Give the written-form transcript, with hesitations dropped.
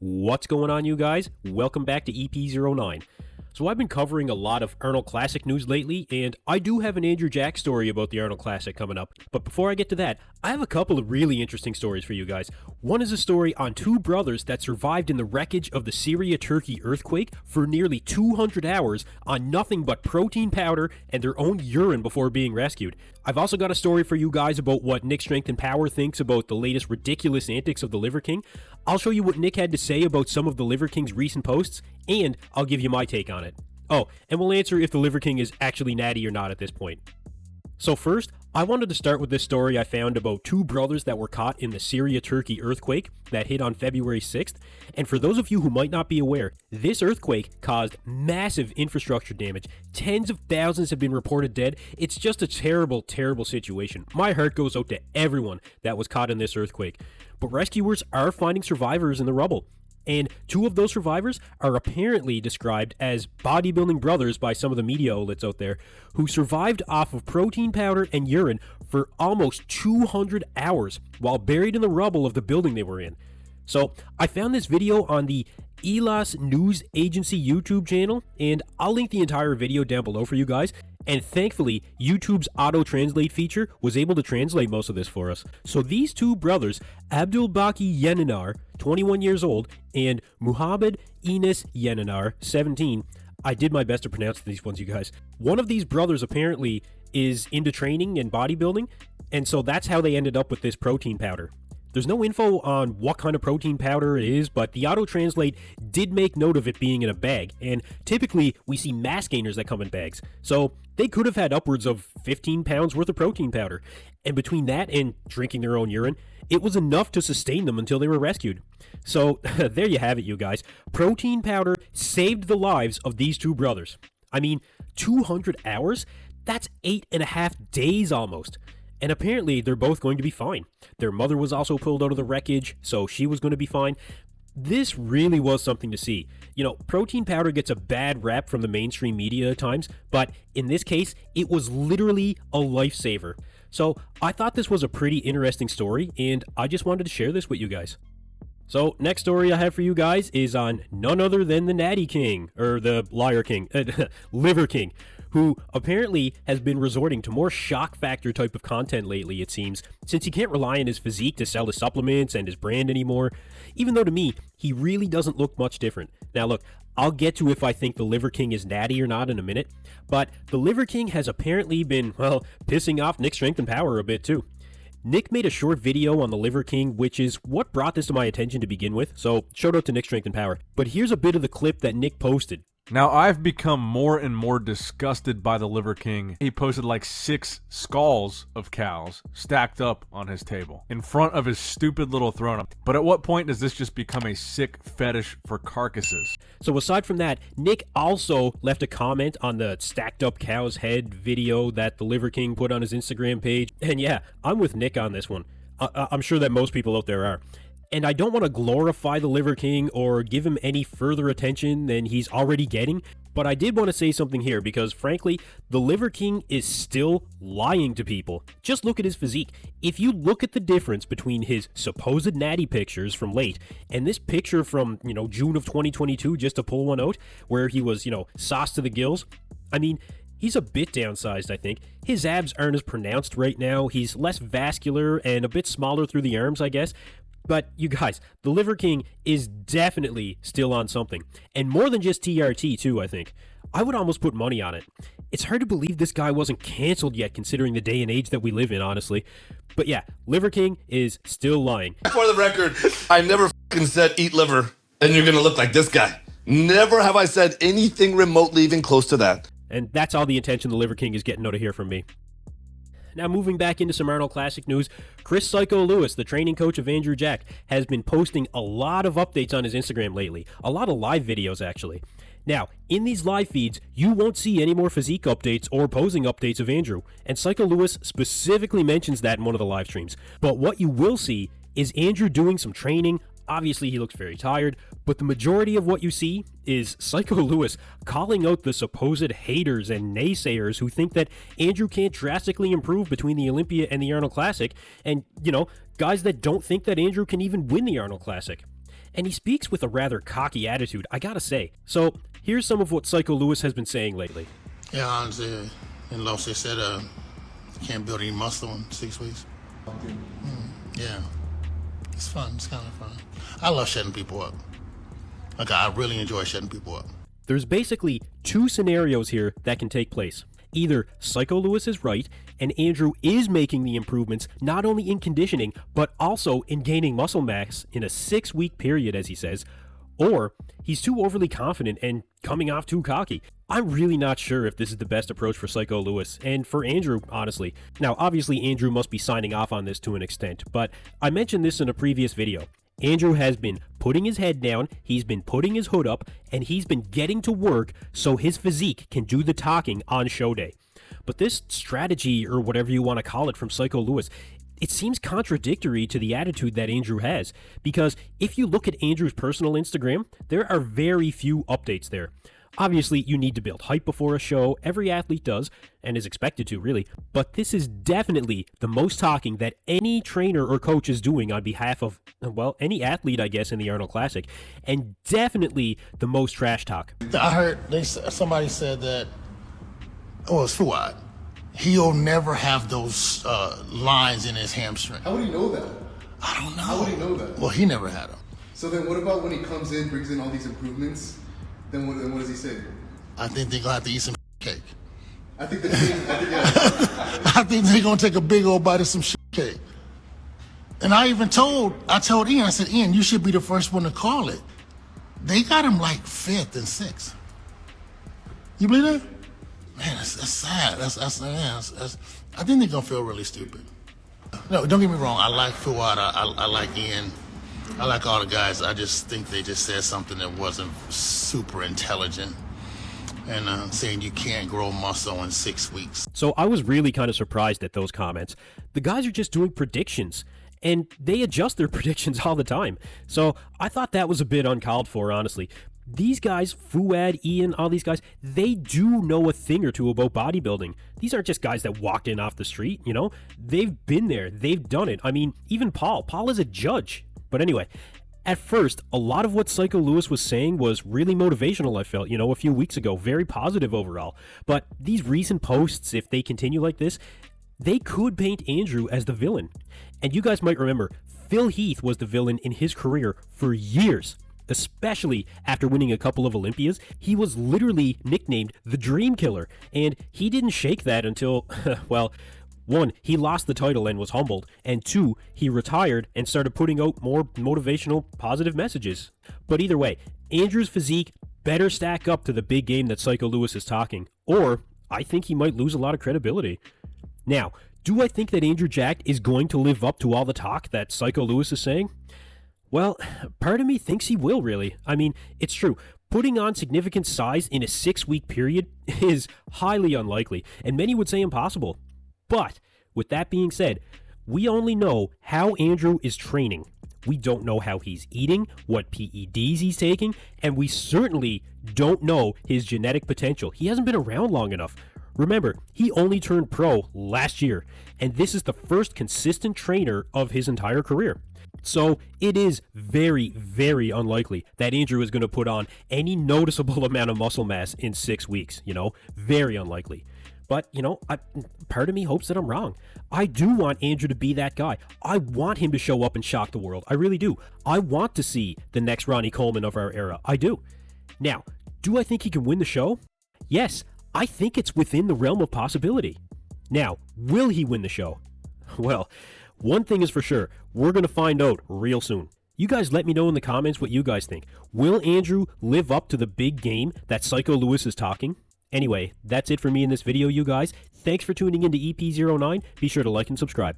What's going on, you guys? Welcome back to EP09. So I've been covering a lot of Arnold Classic news lately, and I do have an Andrew Jack story about the Arnold Classic coming up. But before I get to that, I have a couple of really interesting stories for you guys. One is a story on two brothers that survived in the wreckage of the Syria-Turkey earthquake for nearly 200 hours on nothing but protein powder and their own urine before being rescued. I've also got a story for you guys about what Nick Strength and Power thinks about the latest ridiculous antics of the Liver King. I'll show you what Nick had to say about some of the Liver King's recent posts, and I'll give you my take on it. Oh, and we'll answer if the Liver King is actually natty or not at this point. So first, I wanted to start with this story I found about two brothers that were caught in the Syria-Turkey earthquake that hit on February 6th. And for those of you who might not be aware, this earthquake caused massive infrastructure damage. Tens of thousands have been reported dead. It's just a terrible, terrible situation. My heart goes out to everyone that was caught in this earthquake. But rescuers are finding survivors in the rubble. And two of those survivors are apparently described as bodybuilding brothers by some of the media outlets out there, who survived off of protein powder and urine for almost 200 hours while buried in the rubble of the building they were in. So I found this video on the Elas News Agency YouTube channel, and I'll link the entire video down below for you guys. And thankfully, YouTube's auto-translate feature was able to translate most of this for us. So these two brothers, Abdulbaki Yeninar, 21 years old, and Muhammad Enes Yeninar, 17. I did my best to pronounce these ones, you guys. One of these brothers apparently is into training and bodybuilding, and so that's how they ended up with this protein powder. There's no info on what kind of protein powder it is, but the auto-translate did make note of it being in a bag, and typically we see mass gainers that come in bags, so they could have had upwards of 15 pounds worth of protein powder, and between that and drinking their own urine, it was enough to sustain them until they were rescued. So there you have it, you guys. Protein powder saved the lives of these two brothers. I mean, 200 hours? That's 8.5 days almost. And apparently, they're both going to be fine. Their mother was also pulled out of the wreckage, so she was going to be fine. This really was something to see. You know, protein powder gets a bad rap from the mainstream media at times, but in this case, it was literally a lifesaver. So I thought this was a pretty interesting story, and I just wanted to share this with you guys. So, next story I have for you guys is on none other than the Natty King, or the Liar King, Liver King, who apparently has been resorting to more shock factor type of content lately, it seems, since he can't rely on his physique to sell his supplements and his brand anymore, even though to me, he really doesn't look much different. Now look, I'll get to if I think the Liver King is natty or not in a minute, but the Liver King has apparently been, well, pissing off Nick Strength and Power a bit too. Nick made a short video on the Liver King, which is what brought this to my attention to begin with, so shout out to Nick Strength and Power. But here's a bit of the clip that Nick posted. Now, I've become more and more disgusted by the Liver King. He posted like 6 skulls of cows stacked up on his table in front of his stupid little throne. But at what point does this just become a sick fetish for carcasses? So aside from that, Nick also left a comment on the stacked up cow's head video that the Liver King put on his Instagram page. And yeah, I'm with Nick on this one. I'm sure that most people out there are. And I don't want to glorify the Liver King or give him any further attention than he's already getting, but I did want to say something here because, frankly, the Liver King is still lying to people. Just look at his physique. If you look at the difference between his supposed natty pictures from late and this picture from, June of 2022, just to pull one out, where he was, sauced to the gills, I mean, he's a bit downsized, I think. His abs aren't as pronounced right now. He's less vascular and a bit smaller through the arms, I guess. But you guys, the Liver King is definitely still on something. And more than just TRT too, I think. I would almost put money on it. It's hard to believe this guy wasn't canceled yet considering the day and age that we live in, honestly. But yeah, Liver King is still lying. For the record, I never fucking said eat liver and you're gonna look like this guy. Never have I said anything remotely even close to that. And that's all the attention the Liver King is getting out of here from me. Now moving back into some Arnold Classic news, Chris Psycho Lewis, the training coach of Andrew Jack, has been posting a lot of updates on his Instagram lately. A lot of live videos, actually. Now, in these live feeds, you won't see any more physique updates or posing updates of Andrew, and Psycho Lewis specifically mentions that in one of the live streams. But what you will see is Andrew doing some training. Obviously, he looks very tired, but the majority of what you see is Psycho Lewis calling out the supposed haters and naysayers who think that Andrew can't drastically improve between the Olympia and the Arnold Classic, and, guys that don't think that Andrew can even win the Arnold Classic. and he speaks with a rather cocky attitude, I gotta say. So, here's some of what Psycho Lewis has been saying lately. Yeah, honestly, in Los, they said can't build any muscle in 6 weeks. Yeah, it's fun. It's kind of fun. I love shutting people up. Like, I really enjoy shutting people up. There's basically two scenarios here that can take place. Either Psycho Lewis is right, and Andrew is making the improvements not only in conditioning, but also in gaining muscle mass in a 6-week period, as he says, or he's too overly confident and coming off too cocky. I'm really not sure if this is the best approach for Psycho Lewis, and for Andrew, honestly. Now, obviously, Andrew must be signing off on this to an extent, but I mentioned this in a previous video. Andrew has been putting his head down, he's been putting his hood up, and he's been getting to work so his physique can do the talking on show day. But this strategy, or whatever you want to call it, from Psycho Lewis, it seems contradictory to the attitude that Andrew has, because if you look at Andrew's personal Instagram, there are very few updates there. Obviously, you need to build hype before a show. Every athlete does, and is expected to, really. But this is definitely the most talking that any trainer or coach is doing on behalf of, well, any athlete, I guess, in the Arnold Classic. And definitely the most trash talk. I heard somebody said that, oh, it's Fouad. He'll never have those lines in his hamstring. How would he know that? I don't know. How would he know that? Well, he never had them. So then what about when he comes in, brings in all these improvements? Then what does he say? I think they're going to have to eat some cake. I think yeah. I think they're going to take a big old bite of some cake. And I told Iain, I said, Iain, you should be the first one to call it. They got him like 5th and 6th. You believe that? Man, that's sad. That's I think they're going to feel really stupid. No, don't get me wrong. I like Fouad. I like Iain. I like all the guys. I just think they just said something that wasn't super intelligent. And saying you can't grow muscle in 6 weeks. So I was really kind of surprised at those comments. The guys are just doing predictions, and they adjust their predictions all the time. So I thought that was a bit uncalled for, honestly. These guys, Fouad, Iain, all these guys, they do know a thing or two about bodybuilding. These aren't just guys that walked in off the street, you know? They've been there. They've done it. I mean, even Paul. Paul is a judge. But anyway, at first, a lot of what Psycho Lewis was saying was really motivational, I felt, a few weeks ago. Very positive overall. But these recent posts, if they continue like this, they could paint Andrew as the villain. And you guys might remember, Phil Heath was the villain in his career for years. Especially after winning a couple of Olympias, he was literally nicknamed the Dream Killer. And he didn't shake that until, well, 1, he lost the title and was humbled, and 2, he retired and started putting out more motivational, positive messages. But either way, Andrew's physique better stack up to the big game that Psycho Lewis is talking, or I think he might lose a lot of credibility. Now, do I think that Andrew Jacked is going to live up to all the talk that Psycho Lewis is saying? Well, part of me thinks he will, really. I mean, it's true. Putting on significant size in a 6-week period is highly unlikely, and many would say impossible. But, with that being said, we only know how Andrew is training. We don't know how he's eating, what PEDs he's taking, and we certainly don't know his genetic potential. He hasn't been around long enough. Remember, he only turned pro last year, and this is the first consistent trainer of his entire career. So it is very, very unlikely that Andrew is going to put on any noticeable amount of muscle mass in 6 weeks, very unlikely. But, part of me hopes that I'm wrong. I do want Andrew to be that guy. I want him to show up and shock the world. I really do. I want to see the next Ronnie Coleman of our era. I do. Now, do I think he can win the show? Yes, I think it's within the realm of possibility. Now, will he win the show? Well, one thing is for sure. We're going to find out real soon. You guys let me know in the comments what you guys think. Will Andrew live up to the big game that Psycho Lewis is talking? Anyway, that's it for me in this video, you guys. Thanks for tuning in to EP09. Be sure to like and subscribe.